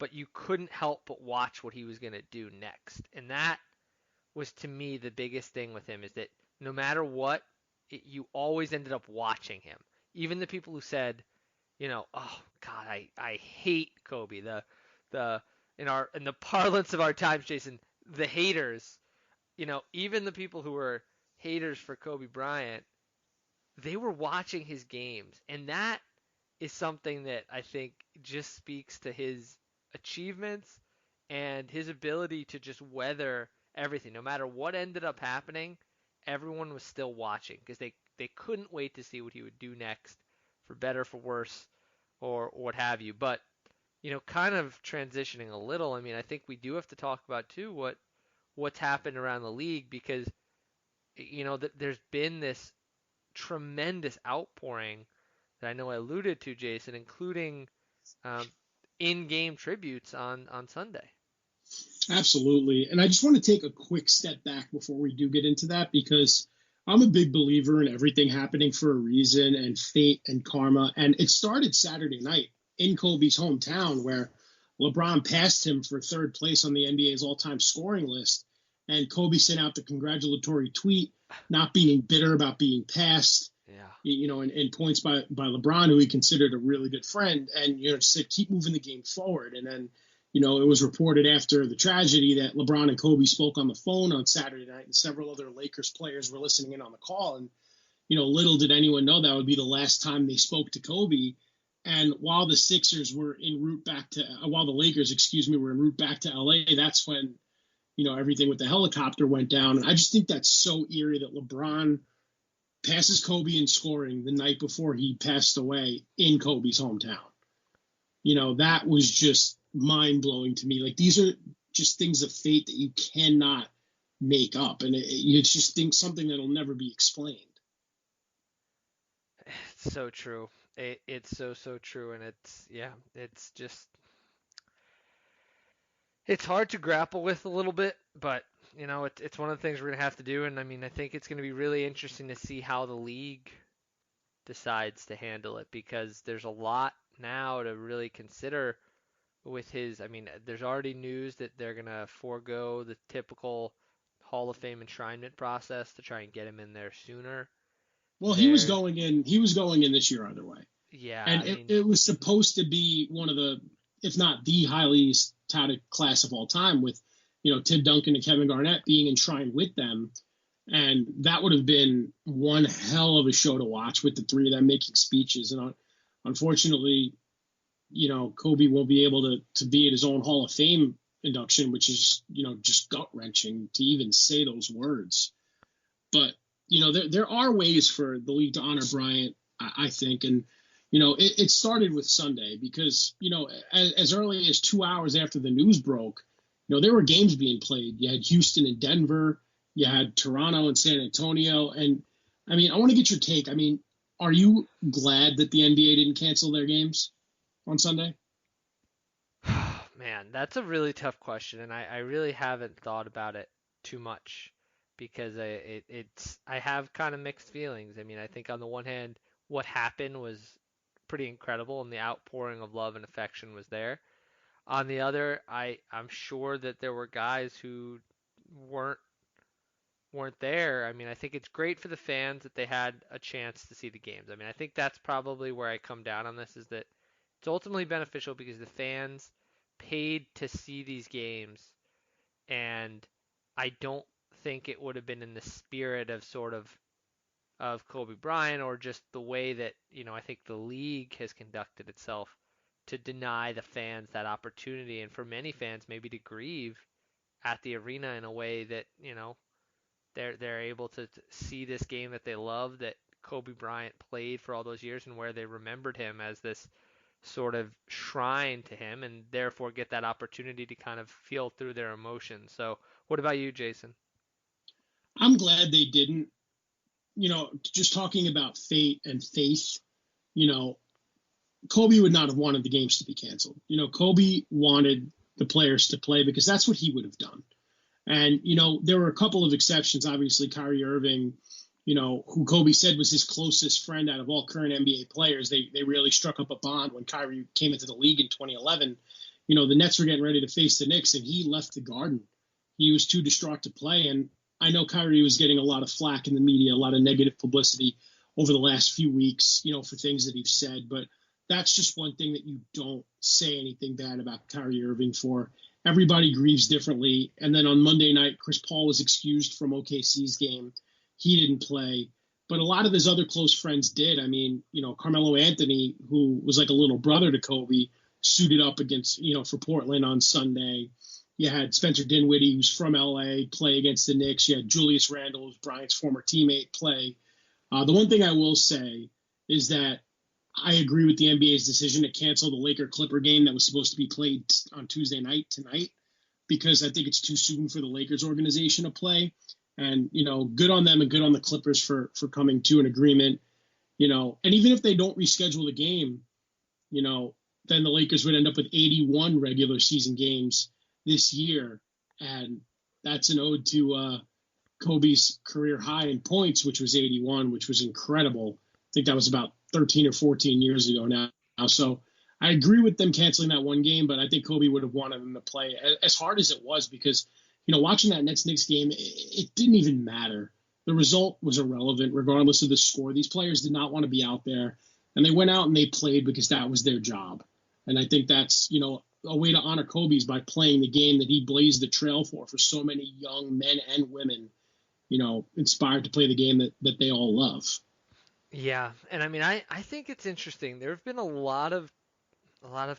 but you couldn't help but watch what he was going to do next. And that was, to me, the biggest thing with him, is that no matter what, you always ended up watching him. Even the people who said, oh God, I hate Kobe. The in the parlance of our times, Jason, the haters, even the people who were haters for Kobe Bryant, they were watching his games. And that is something that I think just speaks to his achievements and his ability to just weather everything. No matter what ended up happening, everyone was still watching because they couldn't wait to see what he would do next, for better, for worse, or what have you. But, kind of transitioning a little, I mean, I think we do have to talk about too what's happened around the league, because there's been this tremendous outpouring that I know I alluded to, Jason, including um, in-game tributes on Sunday. Absolutely. And I just want to take a quick step back before we do get into that, because I'm a big believer in everything happening for a reason, and fate and karma. And it started Saturday night in Kobe's hometown, where LeBron passed him for third place on the NBA's all-time scoring list. And Kobe sent out the congratulatory tweet, not being bitter about being passed. Yeah. And points by LeBron, who he considered a really good friend, and said keep moving the game forward. And then, it was reported after the tragedy that LeBron and Kobe spoke on the phone on Saturday night, and several other Lakers players were listening in on the call. And little did anyone know that would be the last time they spoke to Kobe. And while the Lakers, were en route back to LA, that's when everything with the helicopter went down. And I just think that's so eerie that LeBron passes Kobe in scoring the night before he passed away in Kobe's hometown. That was just mind-blowing to me. Like, these are just things of fate that you cannot make up. And it's just something that'll never be explained. It's so true. It's so true. And it's just, it's hard to grapple with a little bit, but it's one of the things we're going to have to do. And I mean, I think it's going to be really interesting to see how the league decides to handle it, because there's a lot now to really consider with his. I mean, there's already news that they're going to forego the typical Hall of Fame enshrinement process to try and get him in there sooner. Well, he was going in this year either way. Yeah. And it was supposed to be one of the, if not the highest touted class of all time, with Tim Duncan and Kevin Garnett being enshrined with them. And that would have been one hell of a show to watch, with the three of them making speeches. And unfortunately, Kobe won't be able to be at his own Hall of Fame induction, which is, just gut-wrenching to even say those words. But, there are ways for the league to honor Bryant, I think. And, it started with Sunday, because, as early as 2 hours after the news broke, there were games being played. You had Houston and Denver. You had Toronto and San Antonio. And, I mean, I want to get your take. I mean, are you glad that the NBA didn't cancel their games on Sunday? Man, that's a really tough question, and I really haven't thought about it too much, because I have kind of mixed feelings. I mean, I think on the one hand, what happened was pretty incredible, and the outpouring of love and affection was there. On the other, I'm sure that there were guys who weren't there. I mean, I think it's great for the fans that they had a chance to see the games. I mean, I think that's probably where I come down on this, is that it's ultimately beneficial because the fans paid to see these games, and I don't think it would have been in the spirit of Kobe Bryant, or just the way that, I think the league has conducted itself, to deny the fans that opportunity, and for many fans maybe to grieve at the arena in a way that, they're able to see this game that they love, that Kobe Bryant played for all those years, and where they remembered him as this sort of shrine to him, and therefore get that opportunity to kind of feel through their emotions. So what about you, Jason? I'm glad they didn't. Just talking about fate and faith, Kobe would not have wanted the games to be canceled. Kobe wanted the players to play, because that's what he would have done. And, there were a couple of exceptions. Obviously, Kyrie Irving, who Kobe said was his closest friend out of all current NBA players. They really struck up a bond when Kyrie came into the league in 2011. the Nets were getting ready to face the Knicks, and he left the Garden. He was too distraught to play. And I know Kyrie was getting a lot of flack in the media, a lot of negative publicity over the last few weeks, for things that he's said. But that's just one thing that you don't say anything bad about Kyrie Irving for. Everybody grieves differently. And then on Monday night, Chris Paul was excused from OKC's game. He didn't play. But a lot of his other close friends did. I mean, Carmelo Anthony, who was like a little brother to Kobe, suited up against, for Portland on Sunday. You had Spencer Dinwiddie, who's from LA, play against the Knicks. You had Julius Randle, who's Bryant's former teammate, play. The one thing I will say is that I agree with the NBA's decision to cancel the Laker Clipper game that was supposed to be played on Tuesday night tonight, because I think it's too soon for the Lakers organization to play. And, good on them and good on the Clippers for coming to an agreement, and even if they don't reschedule the game, then the Lakers would end up with 81 regular season games this year. And that's an ode to Kobe's career high in points, which was 81, which was incredible. I think that was about 13 or 14 years ago now. So I agree with them canceling that one game, but I think Kobe would have wanted them to play as hard as it was, because, watching that Nets-Knicks game, it didn't even matter. The result was irrelevant, regardless of the score. These players did not want to be out there, and they went out and they played because that was their job. And I think that's, a way to honor Kobe's by playing the game that he blazed the trail for so many young men and women, inspired to play the game that they all love. Yeah, and I mean, I think it's interesting. There have been a lot of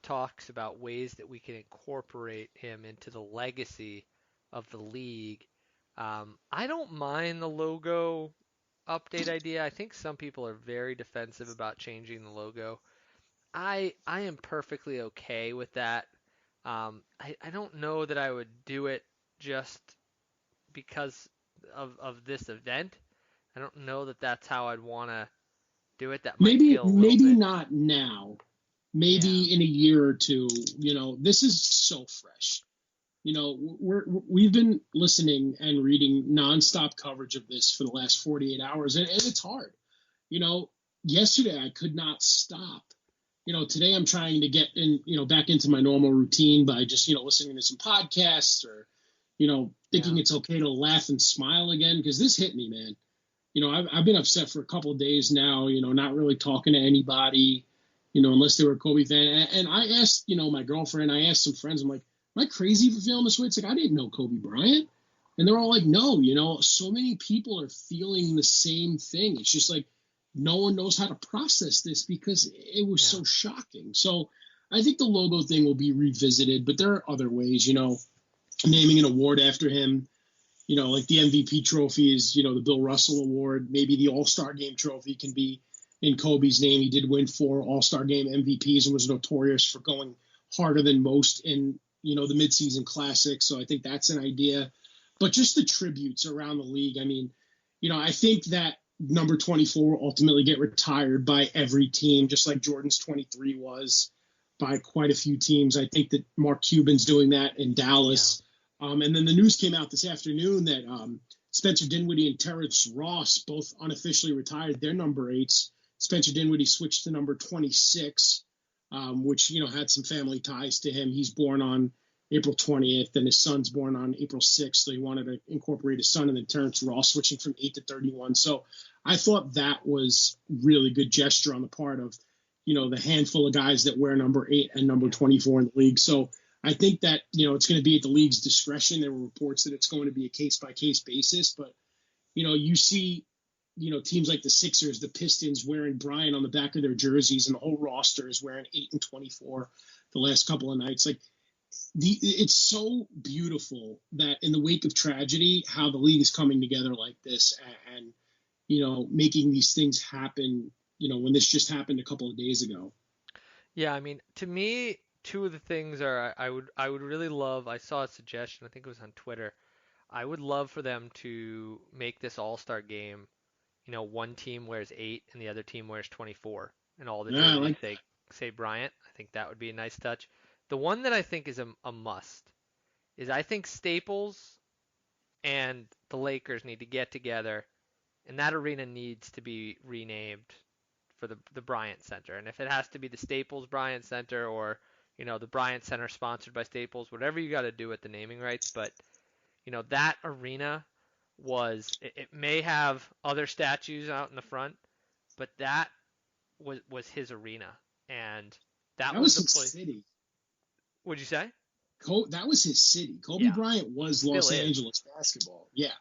talks about ways that we can incorporate him into the legacy of the league. I don't mind the logo update idea. I think some people are very defensive about changing the logo. I am perfectly okay with that. I don't know that I would do it just because of this event. I don't know that that's how I'd want to do it. That might Maybe feel a little maybe bit, not now. yeah, Maybe in a year or two. This is so fresh. We've been listening and reading nonstop coverage of this for the last 48 hours, and it's hard. You know, Yesterday I could not stop. Today I'm trying to get back into my normal routine by just, listening to some podcasts, or, thinking yeah, it's okay to laugh and smile again, because this hit me, man. I've been upset for a couple of days now, not really talking to anybody, unless they were a Kobe fan. And I asked, my girlfriend, I asked some friends, I'm like, am I crazy for feeling this way? It's like, I didn't know Kobe Bryant. And they're all like, no, so many people are feeling the same thing. It's just like, no one knows how to process this because it was yeah, so shocking. So I think the logo thing will be revisited, but there are other ways, naming an award after him, like the MVP trophy is, the Bill Russell Award. Maybe the All-Star Game trophy can be in Kobe's name. He did win 4 All-Star Game MVPs and was notorious for going harder than most in, the midseason classic. So I think that's an idea. But just the tributes around the league. I mean, I think that number 24 will ultimately get retired by every team, just like Jordan's 23 was by quite a few teams. I think that Mark Cuban's doing that in yeah, Dallas. And then the news came out this afternoon that Spencer Dinwiddie and Terrence Ross both unofficially retired their number 8s. Spencer Dinwiddie switched to number 26, which, had some family ties to him. He's born on April 20th, and his son's born on April 6th. So he wanted to incorporate his son, and then Terrence Ross switching from 8 to 31. So I thought that was really good gesture on the part of, the handful of guys that wear number 8 and number yeah. 24 in the league. So I think that, it's going to be at the league's discretion. There were reports that it's going to be a case by case basis, but, you see, teams like the Sixers, the Pistons wearing Bryant on the back of their jerseys, and the whole roster is wearing 8 and 24 the last couple of nights. Like, it's so beautiful that in the wake of tragedy, how the league is coming together like this, and making these things happen, when this just happened a couple of days ago. Yeah, I mean, to me, two of the things are I would really love. I saw a suggestion. I think it was on Twitter. I would love for them to make this All-Star game. One team wears 8 and the other team wears 24, and all the Yeah, I jerseys like say Bryant. I think that would be a nice touch. The one that I think is a must is I think Staples and the Lakers need to get together, and that arena needs to be renamed for the Bryant Center. And if it has to be the Staples Bryant Center or the Bryant Center sponsored by Staples, whatever you got to do with the naming rights. But, that arena it may have other statues out in the front, but that was his arena. And that That was was the his place. city. What'd you say? That was his city. Kobe Yeah, Bryant was still Los is. Angeles basketball. Yeah.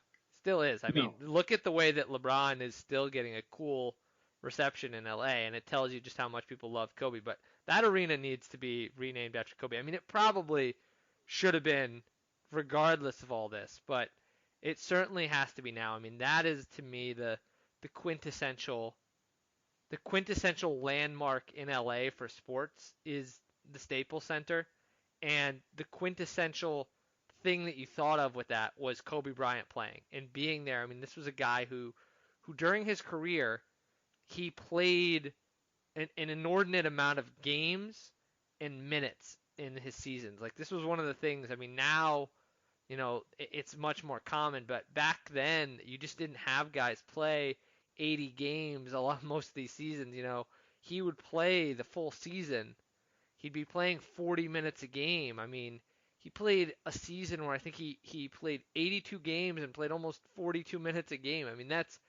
Still is. I mean, No. look at the way that LeBron is still getting a cool reception in LA, and it tells you just how much people love Kobe. But that arena needs to be renamed after Kobe. I mean, it probably should have been, regardless of all this, but it certainly has to be now. I mean, that is to me the quintessential the quintessential landmark in LA for sports is the Staples Center, and the quintessential thing that you thought of with that was Kobe Bryant playing and being there. I mean, this was a guy who during his career he played an inordinate amount of games and minutes in his seasons. Like this was one of the things. I mean, now it's much more common, but back then you just didn't have guys play 80 games a lot most of these seasons. He would play the full season. He'd be playing 40 minutes a game. I mean, he played a season where I think he played 82 games and played almost 42 minutes a game. I mean, that's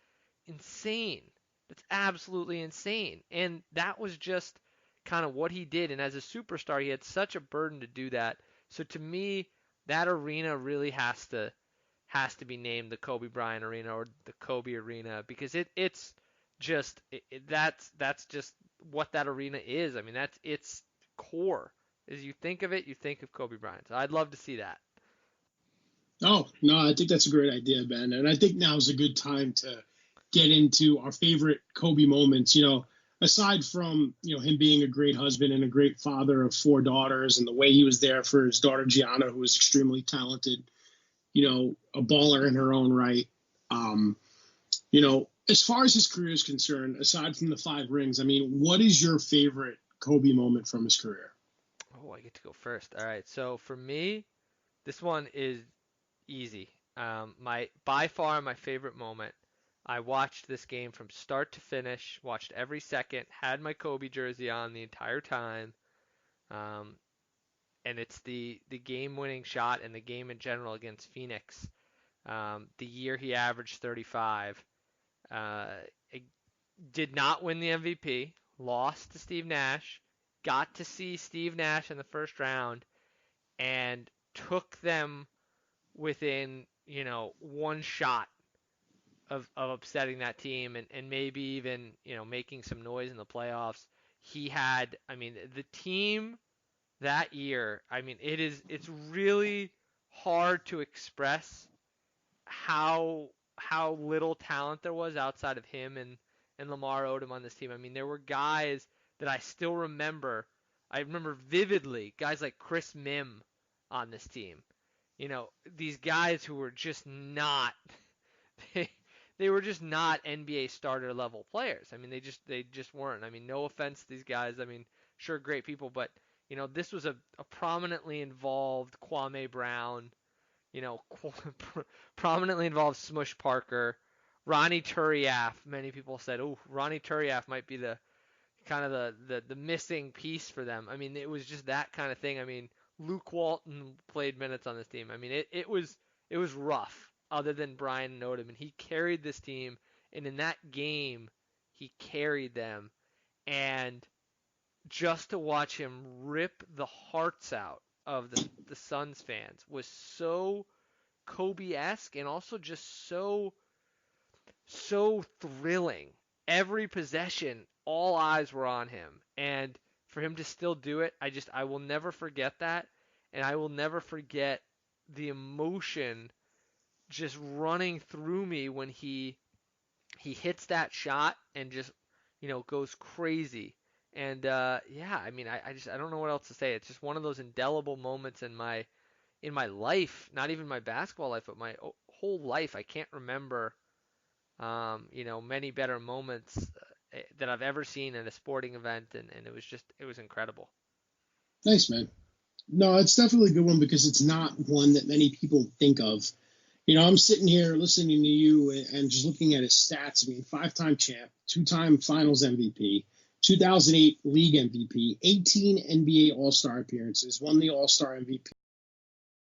insane. That's absolutely insane. And that was just kind of what he did. And as a superstar, he had such a burden to do that. So to me, that arena really has to be named the Kobe Bryant Arena or the Kobe Arena because it's just that's just what that arena is. I mean, that's its core. As you think of it, you think of Kobe Bryant. So I'd love to see that. Oh, no, I think that's a great idea, Ben. And I think now is a good time to get into our favorite Kobe moments. Aside from, him being a great husband and a great father of four daughters and the way he was there for his daughter Gianna, who was extremely talented, a baller in her own right. Um, as far as his career is concerned, aside from the five rings, I mean, what is your favorite Kobe moment from his career? Oh, I get to go first. All right. So for me, this one is easy. My by far my favorite moment. I watched this game from start to finish, watched every second, had my Kobe jersey on the entire time, um, and it's the game-winning shot and the game in general against Phoenix. The year he averaged 35. Uh, did not win the MVP, lost to Steve Nash, got to see Steve Nash in the first round, and took them within, one shot of upsetting that team and maybe even, making some noise in the playoffs. I mean, the team that year, I mean, it's really hard to express how how little talent there was outside of him and Lamar Odom on this team. I mean, there were guys that I still remember. I remember vividly guys like Chris Mim on this team. These guys who were just not they, they were just not NBA starter level players. I mean, they just weren't. I mean, no offense to these guys. I mean, sure, great people, but this was a prominently involved Kwame Brown, you know, prominently involved Smush Parker, Ronnie Turiaf. Many people said, "Oh, Ronnie Turiaf might be the kind of the missing piece for them." I mean, it was just that kind of thing. I mean, Luke Walton played minutes on this team. I mean, it was rough. Other than Brian and Odom, and he carried this team. And in that game, he carried them. And just to watch him rip the hearts out of the Suns fans was so Kobe-esque and also just so thrilling. Every possession, all eyes were on him, and for him to still do it, I will never forget that, and I will never forget the emotion just running through me when he hits that shot and just goes crazy. And yeah, I mean, I don't know what else to say. It's just one of those indelible moments in my life, not even my basketball life, but my whole life. I can't remember, many better moments that I've ever seen in a sporting event, and it was incredible. Nice, man. No, it's definitely a good one because it's not one that many people think of. I'm sitting here listening to you and just looking at his stats. I mean, five-time champ, two-time Finals MVP, 2008 league MVP, 18 NBA All-Star appearances, won the All-Star MVP